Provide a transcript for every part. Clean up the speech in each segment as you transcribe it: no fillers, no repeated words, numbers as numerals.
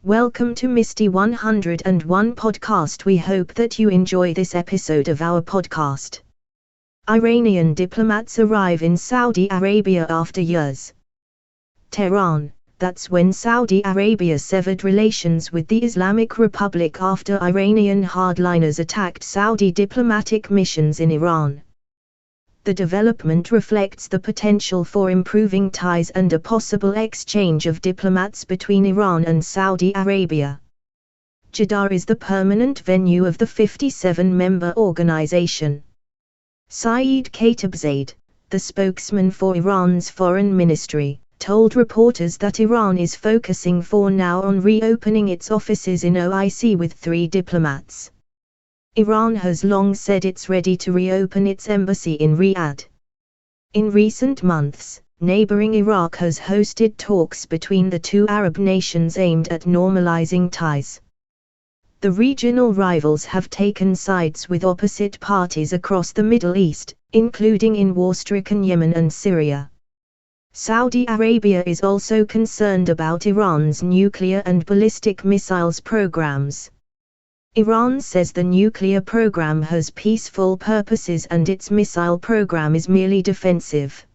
Welcome to Misty 101 podcast. We hope that you enjoy this episode of our podcast. Iranian diplomats arrive in Saudi Arabia after years. Tehran. That's when Saudi Arabia severed relations with the Islamic Republic after Iranian hardliners attacked Saudi diplomatic missions in Iran. The development reflects the potential for improving ties and a possible exchange of diplomats between Iran and Saudi Arabia. Jeddah is the permanent venue of the 57-member organization. Saeed Khatibzadeh, the spokesman for Iran's foreign ministry, told reporters that Iran is focusing for now on reopening its offices in OIC with 3 diplomats. Iran has long said it's ready to reopen its embassy in Riyadh. In recent months, neighboring Iraq has hosted talks between the 2 Arab nations aimed at normalizing ties. The regional rivals have taken sides with opposite parties across the Middle East, including in war-stricken Yemen and Syria. Saudi Arabia is also concerned about Iran's nuclear and ballistic missiles programs. Iran says the nuclear program has peaceful purposes and its missile program is merely defensive.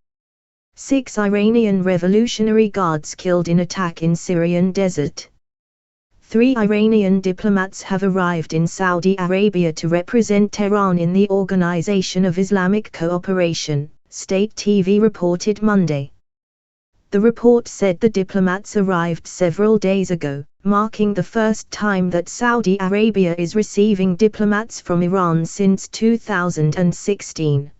6 Iranian Revolutionary Guards killed in attack in Syrian desert. 3 Iranian diplomats have arrived in Saudi Arabia to represent Tehran in the Organization of Islamic Cooperation, state TV reported Monday. The report said the diplomats arrived several days ago, marking the first time that Saudi Arabia is receiving diplomats from Iran since 2016.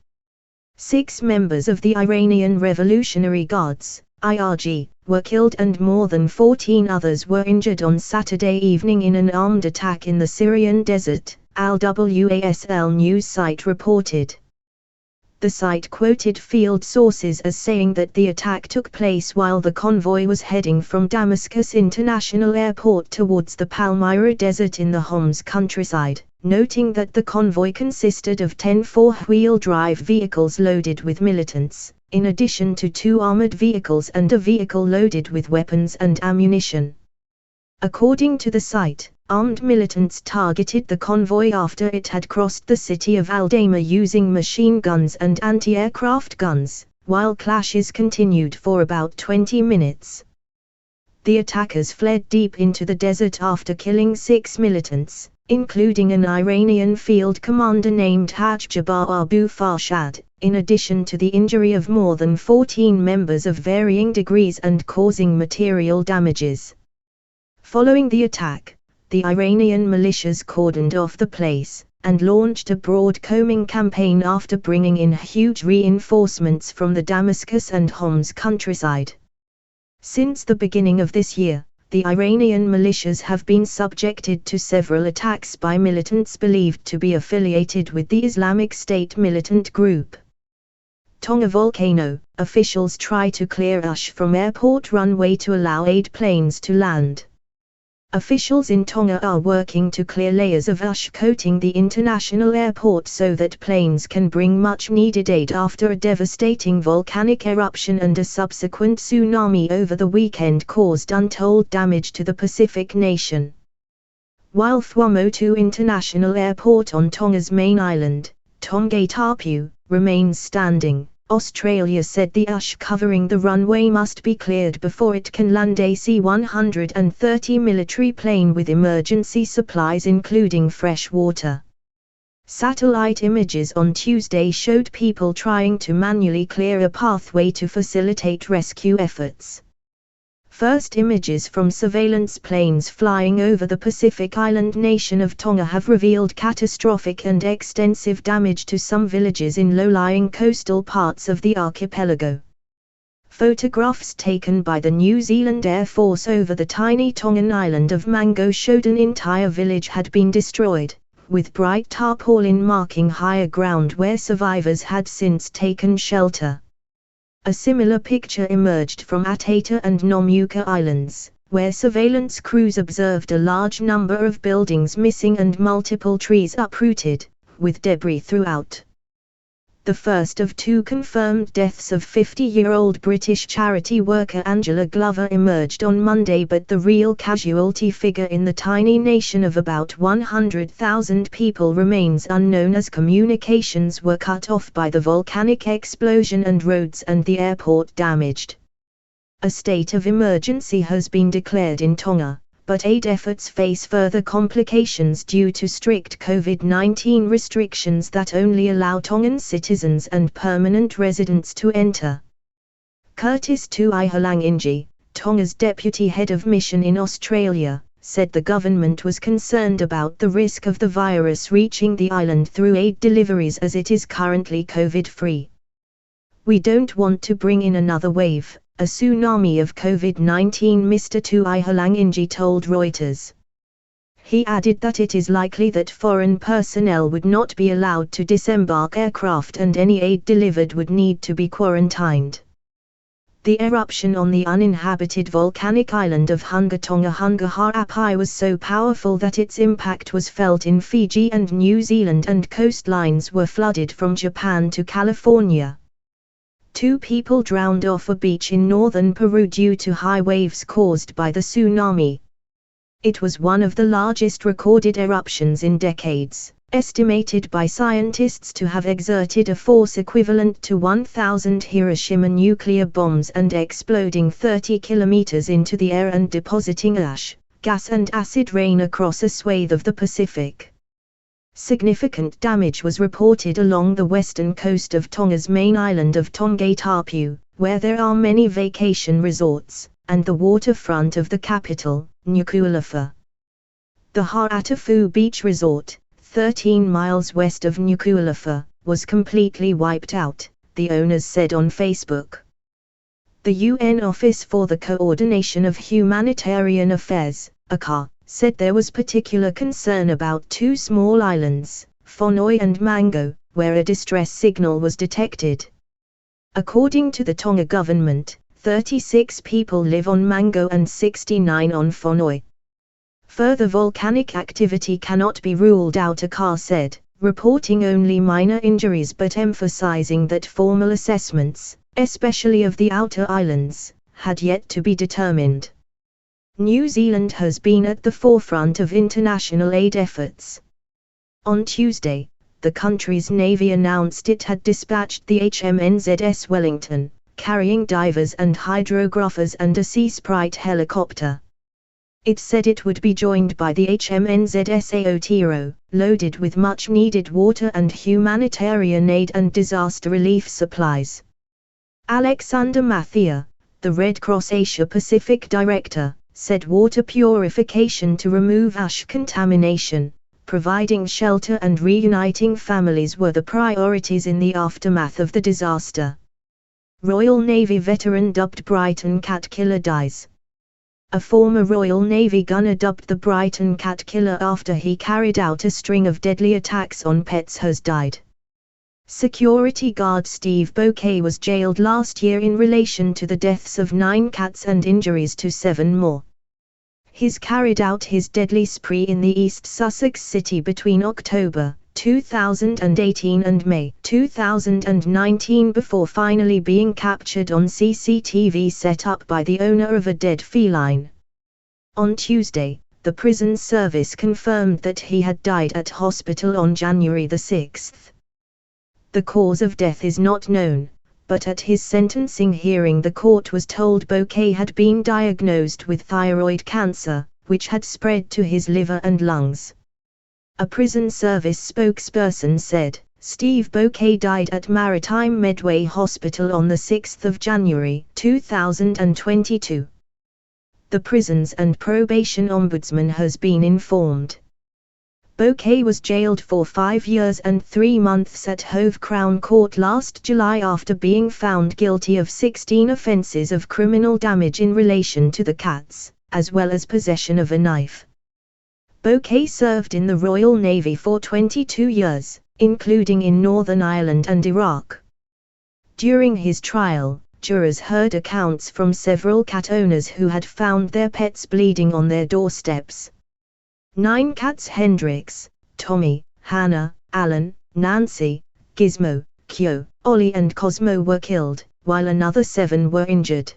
6 members of the Iranian Revolutionary Guards, IRG, were killed and more than 14 others were injured on Saturday evening in an armed attack in the Syrian desert, Al-Wasl news site reported. The site quoted field sources as saying that the attack took place while the convoy was heading from Damascus International Airport towards the Palmyra Desert in the Homs countryside, noting that the convoy consisted of 10 four-wheel drive vehicles loaded with militants, in addition to 2 armored vehicles and a vehicle loaded with weapons and ammunition. According to the site, armed militants targeted the convoy after it had crossed the city of Al-Dama using machine guns and anti-aircraft guns, while clashes continued for about 20 minutes. The attackers fled deep into the desert after killing 6 militants, including an Iranian field commander named Haj Jabbar Abu Farshad, in addition to the injury of more than 14 members of varying degrees and causing material damages. Following the attack, the Iranian militias cordoned off the place, and launched a broad combing campaign after bringing in huge reinforcements from the Damascus and Homs countryside. Since the beginning of this year, the Iranian militias have been subjected to several attacks by militants believed to be affiliated with the Islamic State militant group. Tonga volcano, officials try to clear ash from airport runway to allow aid planes to land. Officials in Tonga are working to clear layers of ash coating the international airport so that planes can bring much-needed aid after a devastating volcanic eruption and a subsequent tsunami over the weekend caused untold damage to the Pacific nation. While Tuamotu International Airport on Tonga's main island, Tongatapu, remains standing, Australia said the ash covering the runway must be cleared before it can land a C-130 military plane with emergency supplies including fresh water. Satellite images on Tuesday showed people trying to manually clear a pathway to facilitate rescue efforts. First images from surveillance planes flying over the Pacific island nation of Tonga have revealed catastrophic and extensive damage to some villages in low-lying coastal parts of the archipelago. Photographs taken by the New Zealand Air Force over the tiny Tongan island of Mango showed an entire village had been destroyed, with bright tarpaulin marking higher ground where survivors had since taken shelter. A similar picture emerged from Ataita and Nomuka Islands, where surveillance crews observed a large number of buildings missing and multiple trees uprooted, with debris throughout. The first of two confirmed deaths of 50-year-old British charity worker Angela Glover emerged on Monday, but the real casualty figure in the tiny nation of about 100,000 people remains unknown, as communications were cut off by the volcanic explosion and roads and the airport damaged. A state of emergency has been declared in Tonga, but aid efforts face further complications due to strict COVID-19 restrictions that only allow Tongan citizens and permanent residents to enter. Curtis Tuihalanginji, Tonga's deputy head of mission in Australia, said the government was concerned about the risk of the virus reaching the island through aid deliveries as it is currently COVID-free. "We don't want to bring in another wave, a tsunami of COVID-19," Mr. Tuihalanginji told Reuters. He added that it is likely that foreign personnel would not be allowed to disembark aircraft and any aid delivered would need to be quarantined. The eruption on the uninhabited volcanic island of Hungatonga Ha'apai was so powerful that its impact was felt in Fiji and New Zealand, and coastlines were flooded from Japan to California. 2 people drowned off a beach in northern Peru due to high waves caused by the tsunami. It was one of the largest recorded eruptions in decades, estimated by scientists to have exerted a force equivalent to 1,000 Hiroshima nuclear bombs and exploding 30 kilometers into the air and depositing ash, gas and acid rain across a swathe of the Pacific. Significant damage was reported along the western coast of Tonga's main island of Tongatapu, where there are many vacation resorts, and the waterfront of the capital, Nuku'alofa. The Ha'atafu Beach Resort, 13 miles west of Nuku'alofa, was completely wiped out, the owners said on Facebook. The UN Office for the Coordination of Humanitarian Affairs, OCHA, said there was particular concern about 2 small islands, Fonoi and Mango, where a distress signal was detected. According to the Tonga government, 36 people live on Mango and 69 on Fonoi. Further volcanic activity cannot be ruled out, OCHA said, reporting only minor injuries but emphasizing that formal assessments, especially of the outer islands, had yet to be determined. New Zealand has been at the forefront of international aid efforts. On Tuesday, the country's navy announced it had dispatched the HMNZS Wellington, carrying divers and hydrographers and a Sea Sprite helicopter. It said it would be joined by the HMNZS Aotearoa, loaded with much-needed water and humanitarian aid and disaster relief supplies. Alexander Mathia, the Red Cross Asia Pacific director, said water purification to remove ash contamination, providing shelter and reuniting families were the priorities in the aftermath of the disaster. Royal Navy veteran dubbed Brighton Cat Killer dies. A former Royal Navy gunner dubbed the Brighton Cat Killer after he carried out a string of deadly attacks on pets has died. Security guard Steve Bouquet was jailed last year in relation to the deaths of 9 cats and injuries to 7 more. He's carried out his deadly spree in the East Sussex city between October 2018 and May 2019 before finally being captured on CCTV set up by the owner of a dead feline. On Tuesday, the prison service confirmed that he had died at hospital on January 6. The cause of death is not known, but at his sentencing hearing the court was told Bouquet had been diagnosed with thyroid cancer, which had spread to his liver and lungs. A prison service spokesperson said, Steve Bouquet died at Maritime Medway Hospital on 6 January 2022. The Prisons and Probation Ombudsman has been informed. Bouquet was jailed for 5 years and 3 months at Hove Crown Court last July after being found guilty of 16 offences of criminal damage in relation to the cats, as well as possession of a knife. Bouquet served in the Royal Navy for 22 years, including in Northern Ireland and Iraq. During his trial, jurors heard accounts from several cat owners who had found their pets bleeding on their doorsteps. 9 cats: Hendrix, Tommy, Hannah, Alan, Nancy, Gizmo, Kyo, Ollie and Cosmo were killed, while another 7 were injured.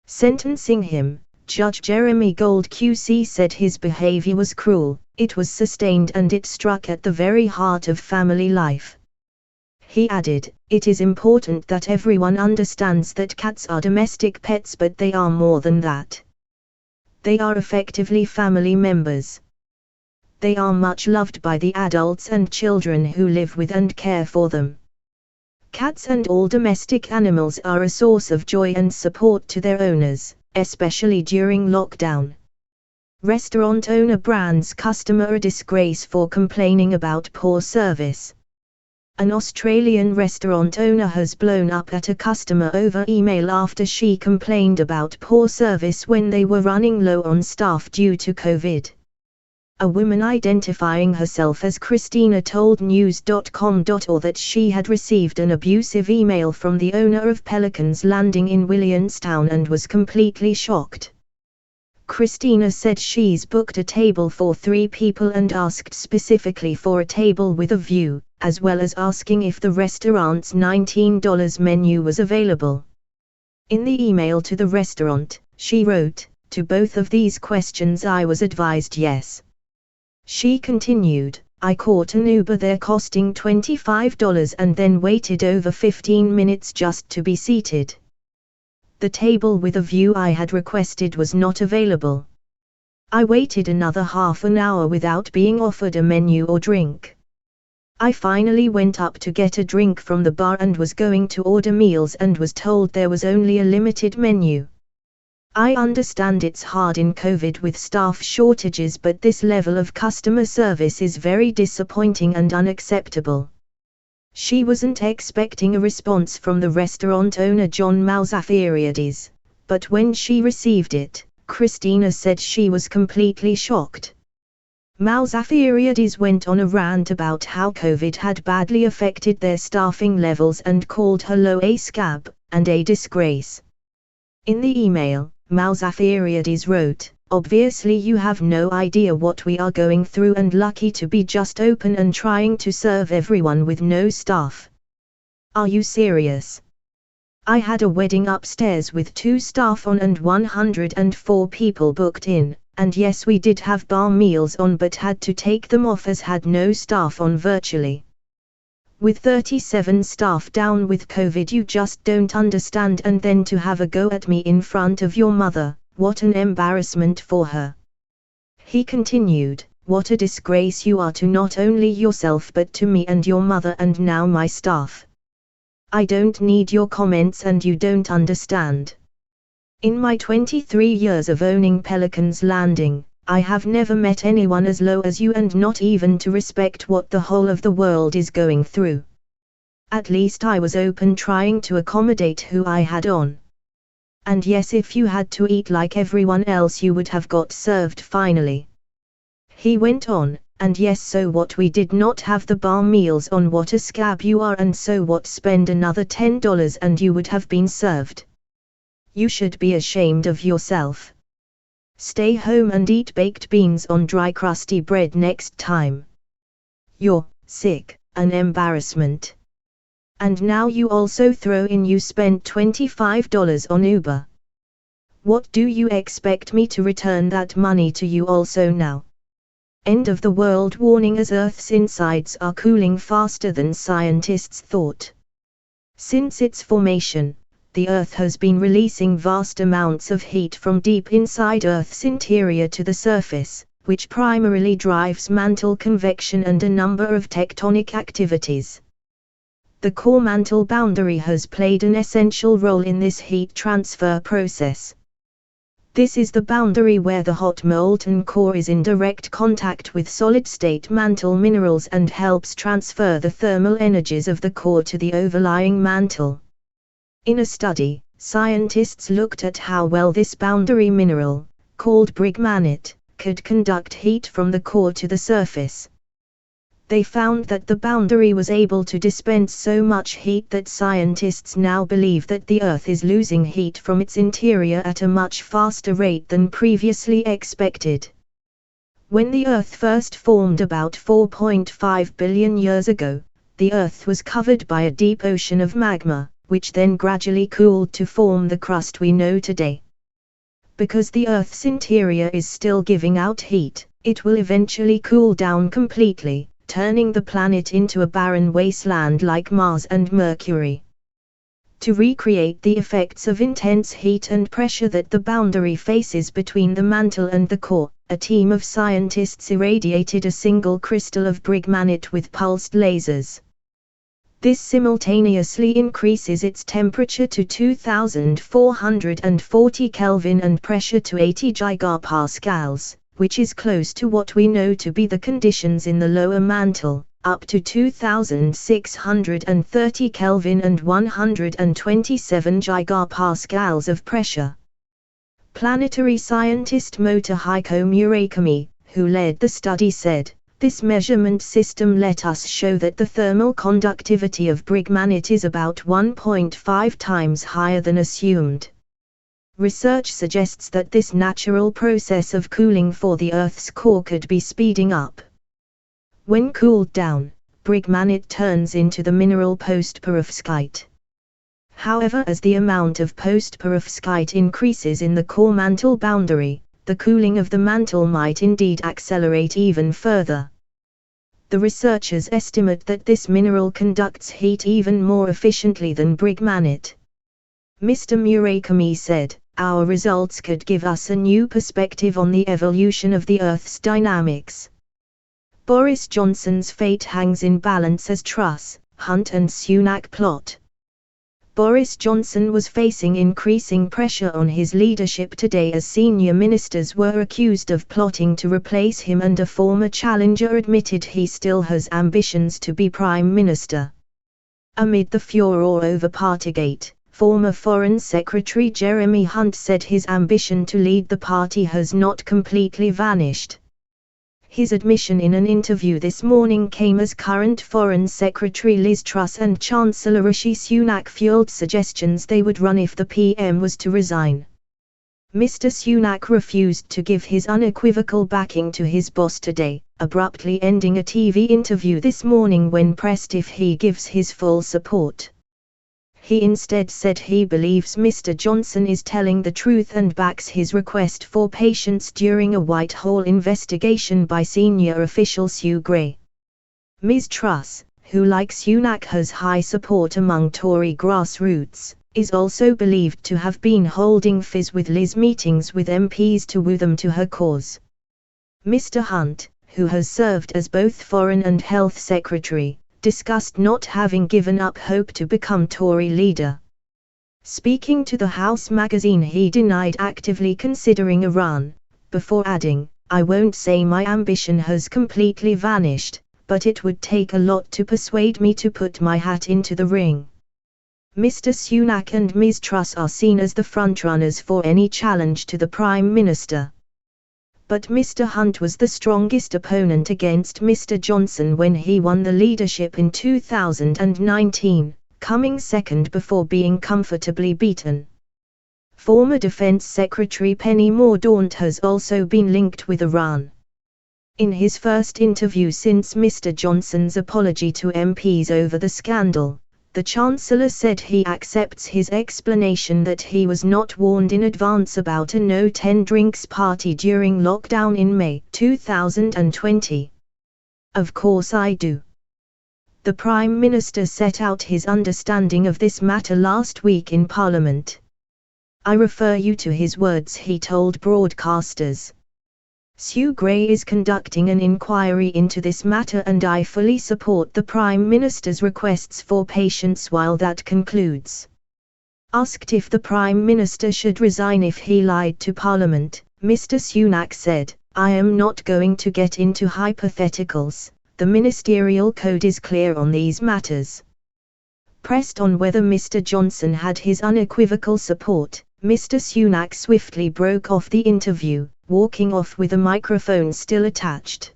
Sentencing him, Judge Jeremy Gold QC said his behavior was cruel, it was sustained and it struck at the very heart of family life. He added, "It is important that everyone understands that cats are domestic pets, but they are more than that. They are effectively family members. They are much loved by the adults and children who live with and care for them. Cats and all domestic animals are a source of joy and support to their owners, especially during lockdown." Restaurant owner brands customer a disgrace for complaining about poor service. An Australian restaurant owner has blown up at a customer over email after she complained about poor service when they were running low on staff due to COVID. A woman identifying herself as Christina told news.com.au that she had received an abusive email from the owner of Pelican's Landing in Williamstown and was completely shocked. Christina said she's booked a table for 3 people and asked specifically for a table with a view, as well as asking if the restaurant's $19 menu was available. In the email to the restaurant, she wrote, "To both of these questions I was advised yes." She continued, "I caught an Uber there costing $25 and then waited over 15 minutes just to be seated. The table with a view I had requested was not available. I waited another half an hour without being offered a menu or drink. I finally went up to get a drink from the bar and was going to order meals and was told there was only a limited menu. I understand it's hard in COVID with staff shortages, but this level of customer service is very disappointing and unacceptable." She wasn't expecting a response from the restaurant owner John Malzafiriades, but when she received it, Christina said she was completely shocked. Malzafiriades went on a rant about how COVID had badly affected their staffing levels and called her low a scab and a disgrace. In the email, Malzafiriades wrote, "Obviously you have no idea what we are going through and lucky to be just open and trying to serve everyone with no staff. Are you serious? I had a wedding upstairs with 2 staff on and 104 people booked in, and yes we did have bar meals on but had to take them off as had no staff on virtually. With 37 staff down with COVID you just don't understand, and then to have a go at me in front of your mother, what an embarrassment for her." He continued, "What a disgrace you are to not only yourself but to me and your mother and now my staff. I don't need your comments and you don't understand. In my 23 years of owning Pelican's Landing, I have never met anyone as low as you and not even to respect what the whole of the world is going through. At least I was open trying to accommodate who I had on. And yes, if you had to eat like everyone else you would have got served finally." He went on, "And yes, so what, we did not have the bar meals on, what a scab you are, and so what, spend another $10 and you would have been served. You should be ashamed of yourself. Stay home and eat baked beans on dry crusty bread next time. You're sick, an embarrassment. And now you also throw in you spent $25 on Uber. What do you expect me to return that money to you also now? End of the world warning as Earth's insides are cooling faster than scientists thought. Since its formation, the Earth has been releasing vast amounts of heat from deep inside Earth's interior to the surface, which primarily drives mantle convection and a number of tectonic activities. The core mantle boundary has played an essential role in this heat transfer process. This is the boundary where the hot molten core is in direct contact with solid-state mantle minerals and helps transfer the thermal energies of the core to the overlying mantle. In a study, scientists looked at how well this boundary mineral, called brigmanite, could conduct heat from the core to the surface. They found that the boundary was able to dispense so much heat that scientists now believe that the Earth is losing heat from its interior at a much faster rate than previously expected. When the Earth first formed about 4.5 billion years ago, the Earth was covered by a deep ocean of magma, which then gradually cooled to form the crust we know today. Because the Earth's interior is still giving out heat, it will eventually cool down completely, turning the planet into a barren wasteland like Mars and Mercury. To recreate the effects of intense heat and pressure that the boundary faces between the mantle and the core, a team of scientists irradiated a single crystal of brigmanite with pulsed lasers. This simultaneously increases its temperature to 2440 Kelvin and pressure to 80 gigapascals, which is close to what we know to be the conditions in the lower mantle, up to 2630 Kelvin and 127 gigapascals of pressure. Planetary scientist Motohiko Murakami, who led the study, said, "This measurement system let us show that the thermal conductivity of brigmanite is about 1.5 times higher than assumed. Research suggests that this natural process of cooling for the Earth's core could be speeding up. When cooled down, brigmanite turns into the mineral postperovskite. However, as the amount of postperovskite increases in the core mantle boundary, the cooling of the mantle might indeed accelerate even further. The researchers estimate that this mineral conducts heat even more efficiently than brigmanite." Mr. Murakami said, "Our results could give us a new perspective on the evolution of the Earth's dynamics. Boris Johnson's fate hangs in balance as Truss, Hunt and Sunak plot." Boris Johnson was facing increasing pressure on his leadership today as senior ministers were accused of plotting to replace him, and a former challenger admitted he still has ambitions to be Prime Minister. Amid the furor over Partygate, former Foreign Secretary Jeremy Hunt said his ambition to lead the party has not completely vanished. His admission in an interview this morning came as current Foreign Secretary Liz Truss and Chancellor Rishi Sunak fueled suggestions they would run if the PM was to resign. Mr. Sunak refused to give his unequivocal backing to his boss today, abruptly ending a TV interview this morning when pressed if he gives his full support. He instead said he believes Mr. Johnson is telling the truth and backs his request for patience during a Whitehall investigation by senior official Sue Gray. Ms. Truss, who like Sunak has high support among Tory grassroots, is also believed to have been holding fizz with Liz meetings with MPs to woo them to her cause. Mr. Hunt, who has served as both Foreign and Health Secretary, discussed not having given up hope to become Tory leader. Speaking to the House magazine, he denied actively considering a run, before adding, "I won't say my ambition has completely vanished, but it would take a lot to persuade me to put my hat into the ring." Mr. Sunak and Ms. Truss are seen as the frontrunners for any challenge to the Prime Minister. But Mr. Hunt was the strongest opponent against Mr. Johnson when he won the leadership in 2019, coming second before being comfortably beaten. Former Defense Secretary Penny Mordaunt has also been linked with a run. In his first interview since Mr. Johnson's apology to MPs over the scandal, the Chancellor said he accepts his explanation that he was not warned in advance about a no-10 drinks party during lockdown in May 2020. "Of course I do." The Prime Minister set out his understanding of this matter last week in Parliament. "I refer you to his words," he told broadcasters. "Sue Gray is conducting an inquiry into this matter and I fully support the Prime Minister's requests for patience while that concludes." Asked if the Prime Minister should resign if he lied to Parliament, Mr. Sunak said, "I am not going to get into hypotheticals, the ministerial code is clear on these matters." Pressed on whether Mr. Johnson had his unequivocal support, Mr. Sunak swiftly broke off the interview, walking off with a microphone still attached.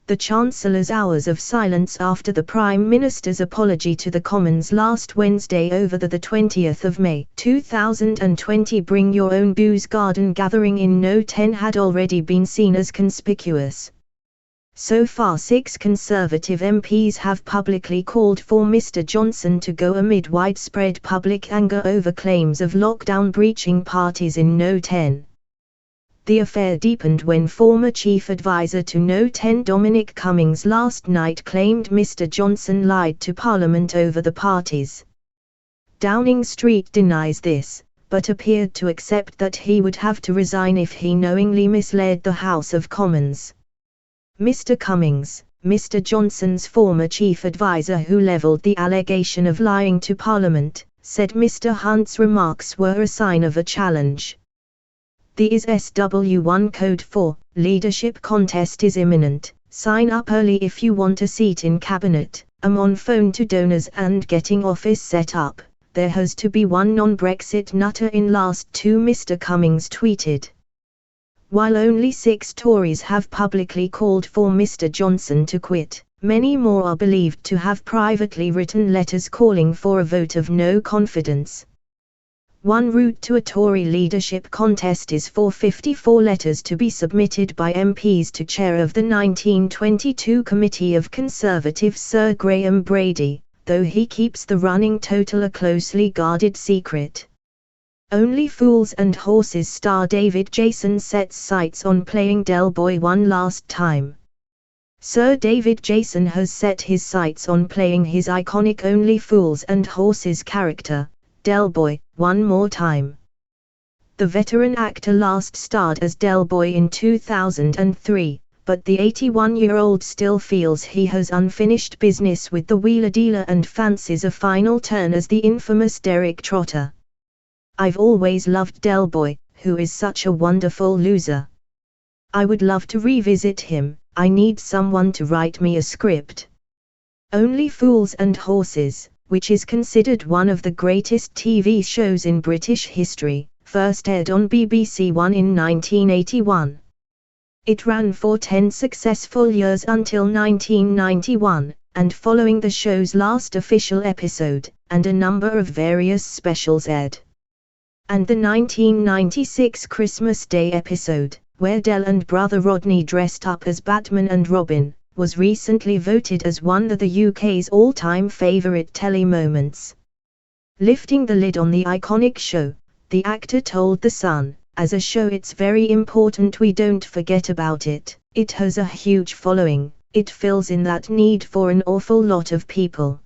The Chancellor's hours of silence after the Prime Minister's apology to the Commons last Wednesday over the 20th of May 2020 Bring Your Own Booze garden gathering in No 10 had already been seen as conspicuous. So far 6 Conservative MPs have publicly called for Mr. Johnson to go amid widespread public anger over claims of lockdown breaching parties in No 10. The affair deepened when former chief advisor to No 10 Dominic Cummings last night claimed Mr. Johnson lied to Parliament over the parties. Downing Street denies this, but appeared to accept that he would have to resign if he knowingly misled the House of Commons. Mr. Cummings, Mr. Johnson's former chief advisor who levelled the allegation of lying to Parliament, said Mr. Hunt's remarks were a sign of a challenge. The SW1 code for leadership contest is imminent. Sign up early if you want a seat in cabinet. I'm on phone to donors and getting office set up. There has to be one non-Brexit nutter in last 2, Mr. Cummings tweeted. While only 6 Tories have publicly called for Mr. Johnson to quit, many more are believed to have privately written letters calling for a vote of no confidence. One route to a Tory leadership contest is for 54 letters to be submitted by MPs to chair of the 1922 Committee of Conservatives Sir Graham Brady, though he keeps the running total a closely guarded secret. Only Fools and Horses star David Jason sets sights on playing Del Boy one last time. Sir David Jason has set his sights on playing his iconic Only Fools and Horses character, Del Boy, one more time. The veteran actor last starred as Del Boy in 2003, but the 81-year-old still feels he has unfinished business with the wheeler dealer and fancies a final turn as the infamous Derek Trotter. I've always loved Del Boy, who is such a wonderful loser. I would love to revisit him. I need someone to write me a script. Only Fools and Horses, which is considered one of the greatest TV shows in British history, first aired on BBC One in 1981. It ran for 10 successful years until 1991, and following the show's last official episode, and a number of various specials aired. And the 1996 Christmas Day episode, where Del and brother Rodney dressed up as Batman and Robin, was recently voted as one of the UK's all-time favourite telly moments. Lifting the lid on the iconic show, the actor told The Sun, "As a show it's very important we don't forget about it. It has a huge following, it fills in that need for an awful lot of people.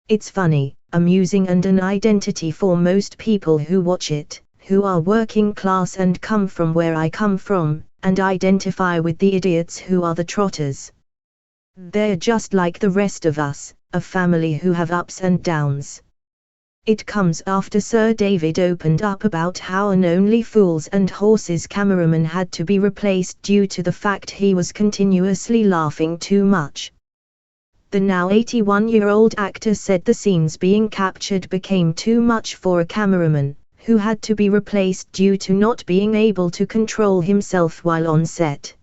It's funny, amusing and an identity for most people who watch it, who are working class and come from where I come from, and identify with the idiots who are the trotters. They're just like the rest of us, a family who have ups and downs." It comes after Sir David opened up about how an Only Fools and Horses cameraman had to be replaced due to the fact he was continuously laughing too much. The now 81-year-old actor said the scenes being captured became too much for a cameraman, who had to be replaced due to not being able to control himself while on set.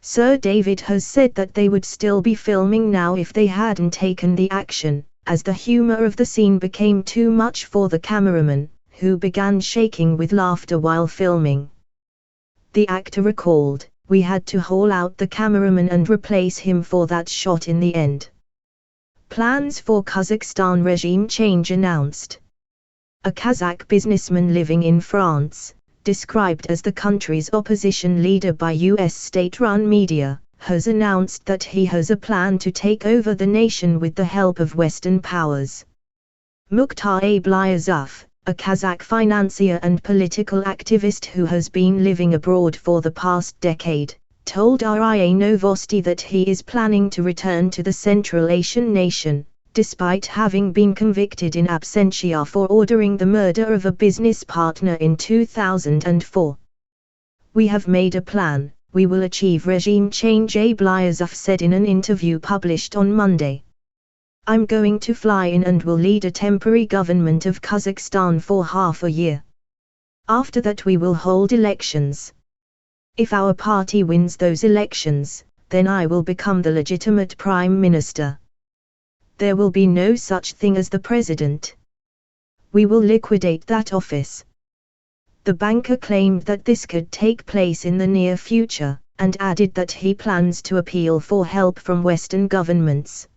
Sir David has said that they would still be filming now if they hadn't taken the action, as the humour of the scene became too much for the cameraman, who began shaking with laughter while filming. The actor recalled, "We had to haul out the cameraman and replace him for that shot in the end." Plans for Kazakhstan regime change announced. A Kazakh businessman living in France, described as the country's opposition leader by US state-run media, has announced that he has a plan to take over the nation with the help of Western powers. Mukhtar Ablyazov, a Kazakh financier and political activist who has been living abroad for the past decade, told RIA Novosti that he is planning to return to the Central Asian nation, despite having been convicted in absentia for ordering the murder of a business partner in 2004. "We have made a plan, we will achieve regime change," Ablyazov said in an interview published on Monday. "I'm going to fly in and will lead a temporary government of Kazakhstan for half a year. After that we will hold elections. If our party wins those elections, then I will become the legitimate prime minister. There will be no such thing as the president. We will liquidate that office." The banker claimed that this could take place in the near future, and added that he plans to appeal for help from Western governments.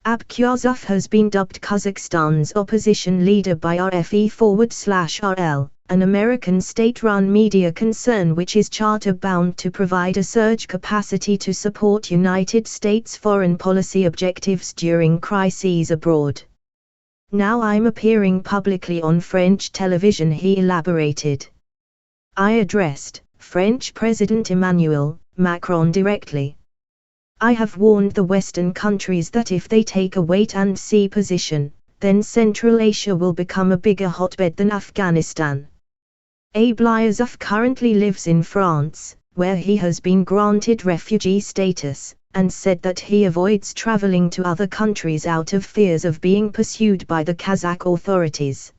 Abkhazov has been dubbed Kazakhstan's opposition leader by RFE/RL, an American state-run media concern which is charter-bound to provide a surge capacity to support United States foreign policy objectives during crises abroad. Now I'm appearing publicly on French television, he elaborated. I addressed French President Emmanuel Macron directly. I have warned the Western countries that if they take a wait-and-see position, then Central Asia will become a bigger hotbed than Afghanistan. Ablyazov currently lives in France, where he has been granted refugee status, and said that he avoids traveling to other countries out of fears of being pursued by the Kazakh authorities.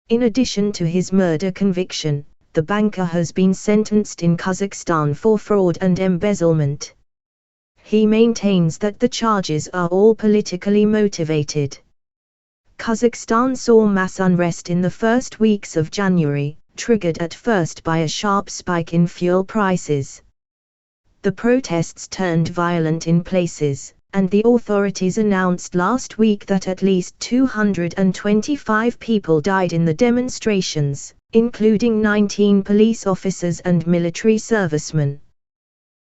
In addition to his murder conviction, the banker has been sentenced in Kazakhstan for fraud and embezzlement. He maintains that the charges are all politically motivated. Kazakhstan saw mass unrest in the first weeks of January, triggered at first by a sharp spike in fuel prices. The protests turned violent in places, and the authorities announced last week that at least 225 people died in the demonstrations, including 19 police officers and military servicemen.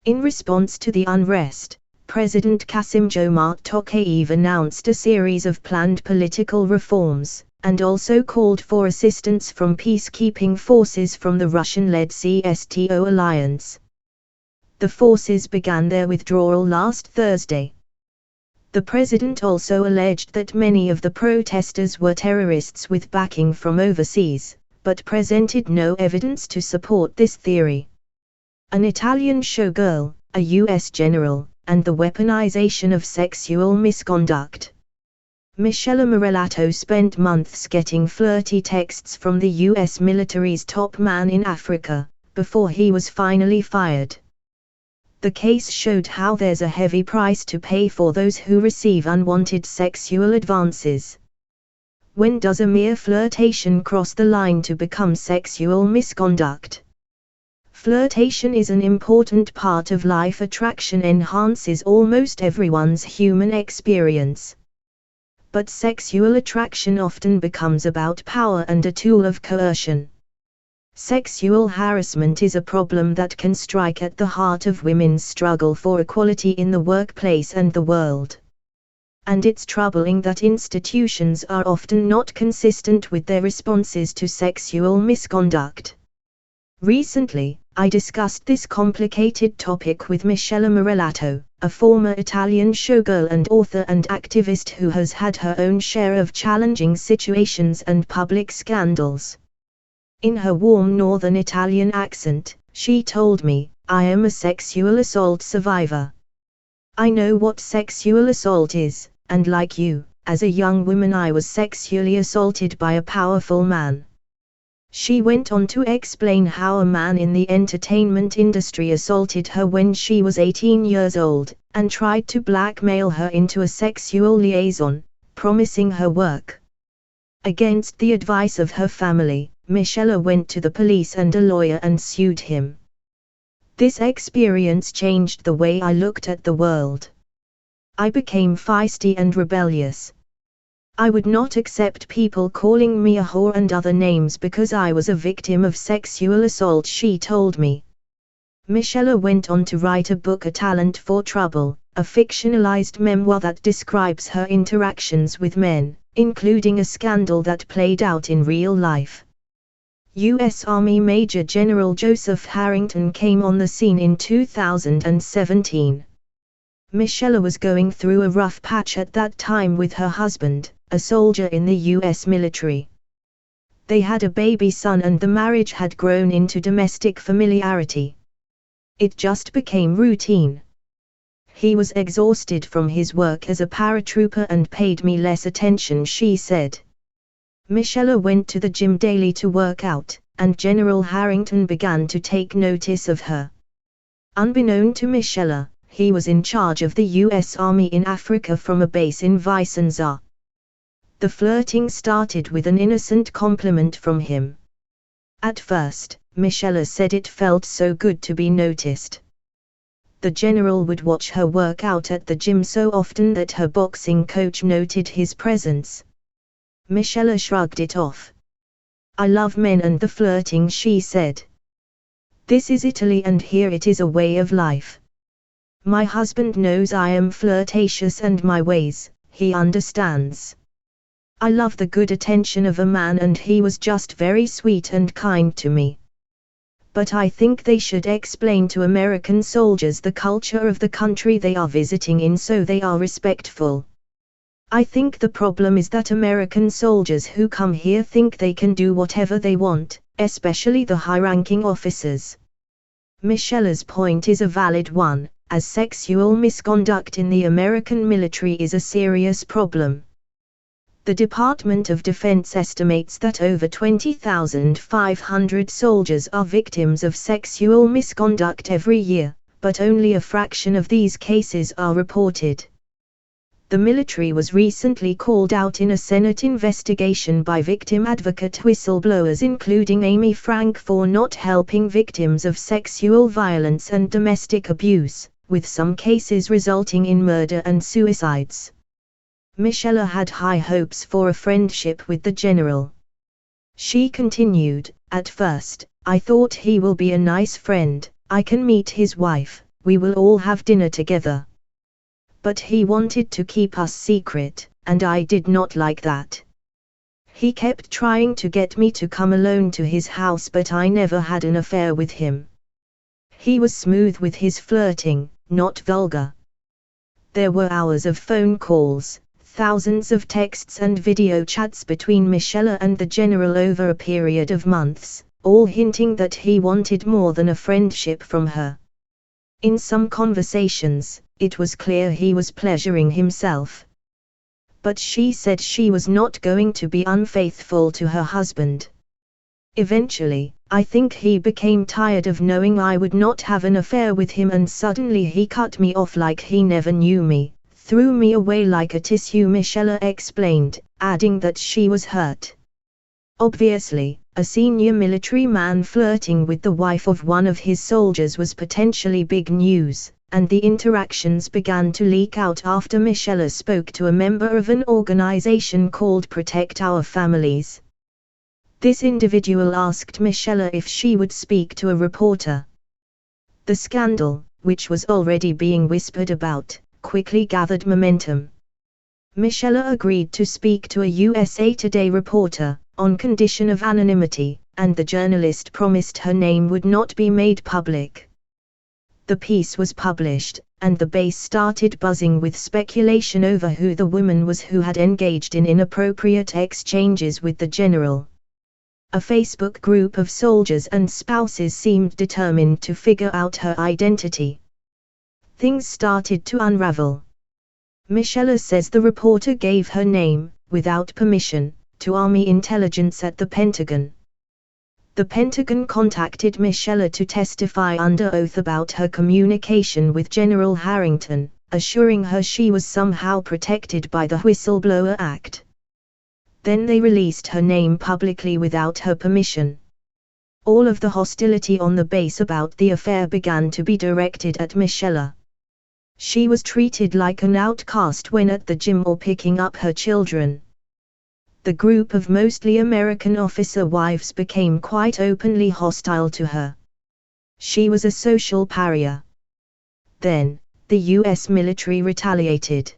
In response to the unrest, President Kassym-Jomart Tokayev announced a series of planned political reforms, and also called for assistance from peacekeeping forces from the Russian-led CSTO alliance. The forces began their withdrawal last Thursday. The president also alleged that many of the protesters were terrorists with backing from overseas, but presented no evidence to support this theory. An Italian showgirl, a U.S. general, and the weaponization of sexual misconduct. Michele Morellato spent months getting flirty texts from the U.S. military's top man in Africa, before he was finally fired. The case showed how there's a heavy price to pay for those who receive unwanted sexual advances. When does a mere flirtation cross the line to become sexual misconduct? Flirtation is an important part of life. Attraction enhances almost everyone's human experience. But sexual attraction often becomes about power and a tool of coercion. Sexual harassment is a problem that can strike at the heart of women's struggle for equality in the workplace and the world. And it's troubling that institutions are often not consistent with their responses to sexual misconduct. Recently, I discussed this complicated topic with Michele Morellato, a former Italian showgirl and author and activist who has had her own share of challenging situations and public scandals. In her warm northern Italian accent, she told me, "I am a sexual assault survivor. I know what sexual assault is, and like you, as a young woman I was sexually assaulted by a powerful man." She went on to explain how a man in the entertainment industry assaulted her when she was 18 years old, and tried to blackmail her into a sexual liaison, promising her work. Against the advice of her family, Michele went to the police and a lawyer and sued him. This experience changed the way I looked at the world. I became feisty and rebellious. I would not accept people calling me a whore and other names because I was a victim of sexual assault, she told me. Michele went on to write a book, A Talent for Trouble, a fictionalized memoir that describes her interactions with men, including a scandal that played out in real life. U.S. Army Major General Joseph Harrington came on the scene in 2017. Michele was going through a rough patch at that time with her husband, a soldier in the U.S. military. They had a baby son and the marriage had grown into domestic familiarity. It just became routine. He was exhausted from his work as a paratrooper and paid me less attention, she said. Michele went to the gym daily to work out, and General Harrington began to take notice of her. Unbeknown to Michele, he was in charge of the U.S. Army in Africa from a base in Vicenza. The flirting started with an innocent compliment from him. At first, Michele said it felt so good to be noticed. The general would watch her work out at the gym so often that her boxing coach noted his presence. Michelle shrugged it off. "I love men and the flirting," she said. "This is Italy and here it is a way of life. My husband knows I am flirtatious and my ways, he understands. I love the good attention of a man and he was just very sweet and kind to me. But I think they should explain to American soldiers the culture of the country they are visiting in so they are respectful. I think the problem is that American soldiers who come here think they can do whatever they want, especially the high-ranking officers." Michelle's point is a valid one, as sexual misconduct in the American military is a serious problem. The Department of Defense estimates that over 20,500 soldiers are victims of sexual misconduct every year, but only a fraction of these cases are reported. The military was recently called out in a Senate investigation by victim advocate whistleblowers including Amy Frank for not helping victims of sexual violence and domestic abuse, with some cases resulting in murder and suicides. Michelle had high hopes for a friendship with the general. She continued, "At first, I thought he will be a nice friend, I can meet his wife, we will all have dinner together. But he wanted to keep us secret, and I did not like that. He kept trying to get me to come alone to his house but I never had an affair with him. He was smooth with his flirting, not vulgar. There were hours of phone calls, thousands of texts and video chats between Michelle and the general over a period of months, all hinting that he wanted more than a friendship from her. In some conversations, it was clear he was pleasuring himself. But she said she was not going to be unfaithful to her husband. Eventually, I think he became tired of knowing I would not have an affair with him and suddenly he cut me off like he never knew me, threw me away like a tissue," Michelle explained, adding that she was hurt. Obviously, a senior military man flirting with the wife of one of his soldiers was potentially big news, and the interactions began to leak out after Michelle spoke to a member of an organization called Protect Our Families. This individual asked Michelle if she would speak to a reporter. The scandal, which was already being whispered about, quickly gathered momentum. Michelle agreed to speak to a USA Today reporter, on condition of anonymity, and the journalist promised her name would not be made public. The piece was published, and the base started buzzing with speculation over who the woman was who had engaged in inappropriate exchanges with the general. A Facebook group of soldiers and spouses seemed determined to figure out her identity. Things started to unravel. Michelle says the reporter gave her name, without permission, to Army intelligence at the Pentagon. The Pentagon contacted Michelle to testify under oath about her communication with General Harrington, assuring her she was somehow protected by the Whistleblower Act. Then they released her name publicly without her permission. All of the hostility on the base about the affair began to be directed at Michelle. She was treated like an outcast when at the gym or picking up her children. The group of mostly American officer wives became quite openly hostile to her. She was a social pariah. Then, the US military retaliated.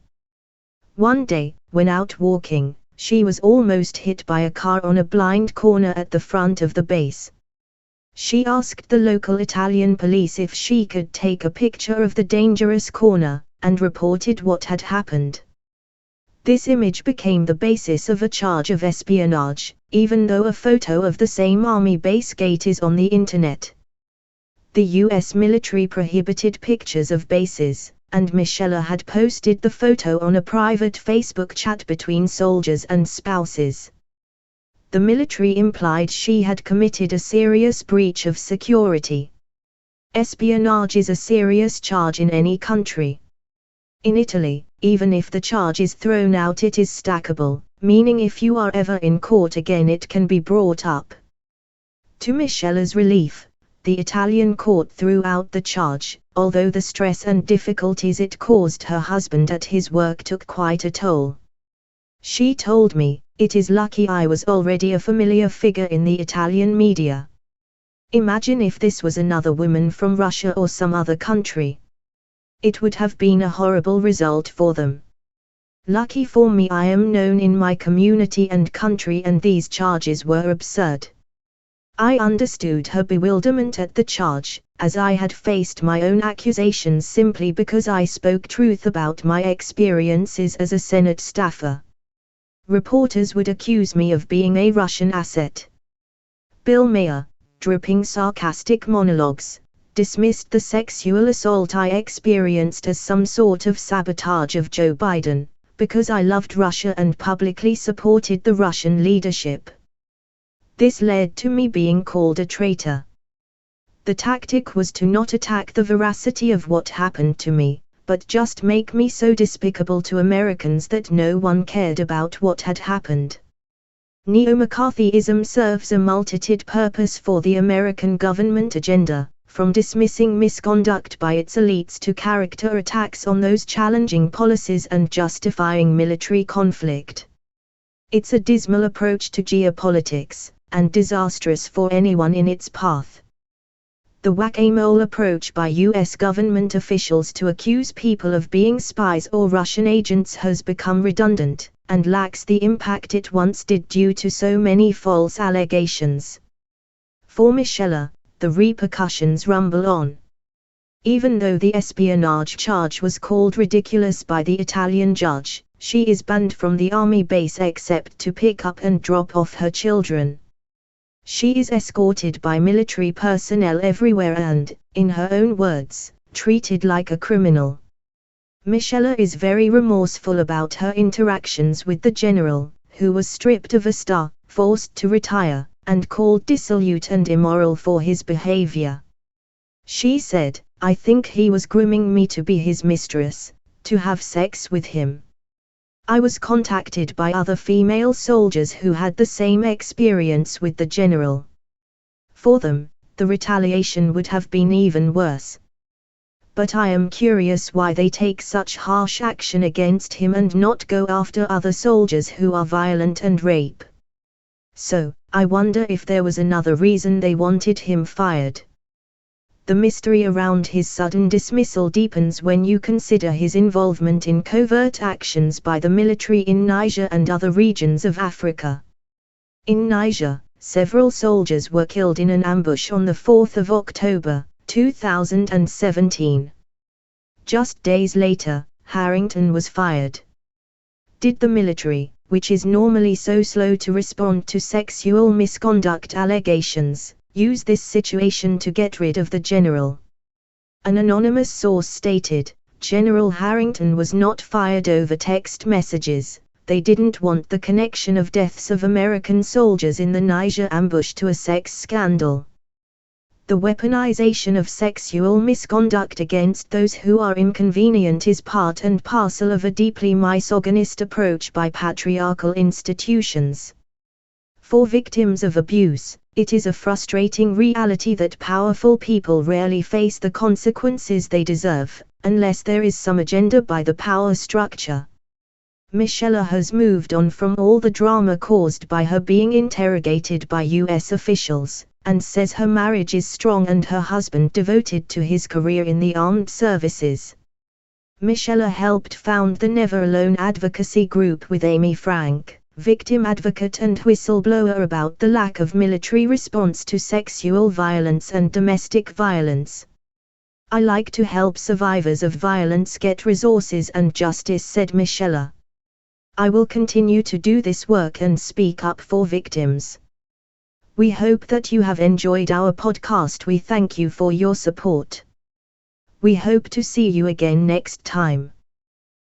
One day, when out walking, she was almost hit by a car on a blind corner at the front of the base. She asked the local Italian police if she could take a picture of the dangerous corner, and reported what had happened. This image became the basis of a charge of espionage, even though a photo of the same army base gate is on the internet. The US military prohibited pictures of bases, and Michelle had posted the photo on a private Facebook chat between soldiers and spouses. The military implied she had committed a serious breach of security. Espionage is a serious charge in any country. In Italy, even if the charge is thrown out, it is stackable, meaning if you are ever in court again it can be brought up. To Michelle's relief, the Italian court threw out the charge, although the stress and difficulties it caused her husband at his work took quite a toll. She told me, "It is lucky I was already a familiar figure in the Italian media. Imagine if this was another woman from Russia or some other country. It would have been a horrible result for them. Lucky for me I am known in my community and country and these charges were absurd." I understood her bewilderment at the charge, as I had faced my own accusations simply because I spoke truth about my experiences as a Senate staffer. Reporters would accuse me of being a Russian asset. Bill Maher, dripping sarcastic monologues, dismissed the sexual assault I experienced as some sort of sabotage of Joe Biden, because I loved Russia and publicly supported the Russian leadership. This led to me being called a traitor. The tactic was to not attack the veracity of what happened to me, but just make me so despicable to Americans that no one cared about what had happened. Neo-McCarthyism serves a multitude purpose for the American government agenda, from dismissing misconduct by its elites to character attacks on those challenging policies and justifying military conflict. It's a dismal approach to geopolitics, and disastrous for anyone in its path. The whack-a-mole approach by US government officials to accuse people of being spies or Russian agents has become redundant, and lacks the impact it once did due to so many false allegations. For Michela, the repercussions rumble on. Even though the espionage charge was called ridiculous by the Italian judge, she is banned from the army base except to pick up and drop off her children. She is escorted by military personnel everywhere and, in her own words, treated like a criminal. Michela is very remorseful about her interactions with the general, who was stripped of a star, forced to retire, and called dissolute and immoral for his behavior. She said, "I think he was grooming me to be his mistress, to have sex with him." I was contacted by other female soldiers who had the same experience with the general. For them, the retaliation would have been even worse. But I am curious why they take such harsh action against him and not go after other soldiers who are violent and rape. So, I wonder if there was another reason they wanted him fired. The mystery around his sudden dismissal deepens when you consider his involvement in covert actions by the military in Niger and other regions of Africa. In Niger, several soldiers were killed in an ambush on the 4th of October, 2017. Just days later, Harrington was fired. Did the military, which is normally so slow to respond to sexual misconduct allegations, use this situation to get rid of the general? An anonymous source stated, "General Harrington was not fired over text messages. They didn't want the connection of deaths of American soldiers in the Niger ambush to a sex scandal." The weaponization of sexual misconduct against those who are inconvenient is part and parcel of a deeply misogynist approach by patriarchal institutions. For victims of abuse, it is a frustrating reality that powerful people rarely face the consequences they deserve, unless there is some agenda by the power structure. Michela has moved on from all the drama caused by her being interrogated by US officials, and says her marriage is strong and her husband devoted to his career in the armed services. Michela helped found the Never Alone advocacy group with Amy Frank, victim advocate and whistleblower, about the lack of military response to sexual violence and domestic violence. "I like to help survivors of violence get resources and justice," said Michela. "I will continue to do this work and speak up for victims." We hope that you have enjoyed our podcast. We thank you for your support. We hope to see you again next time.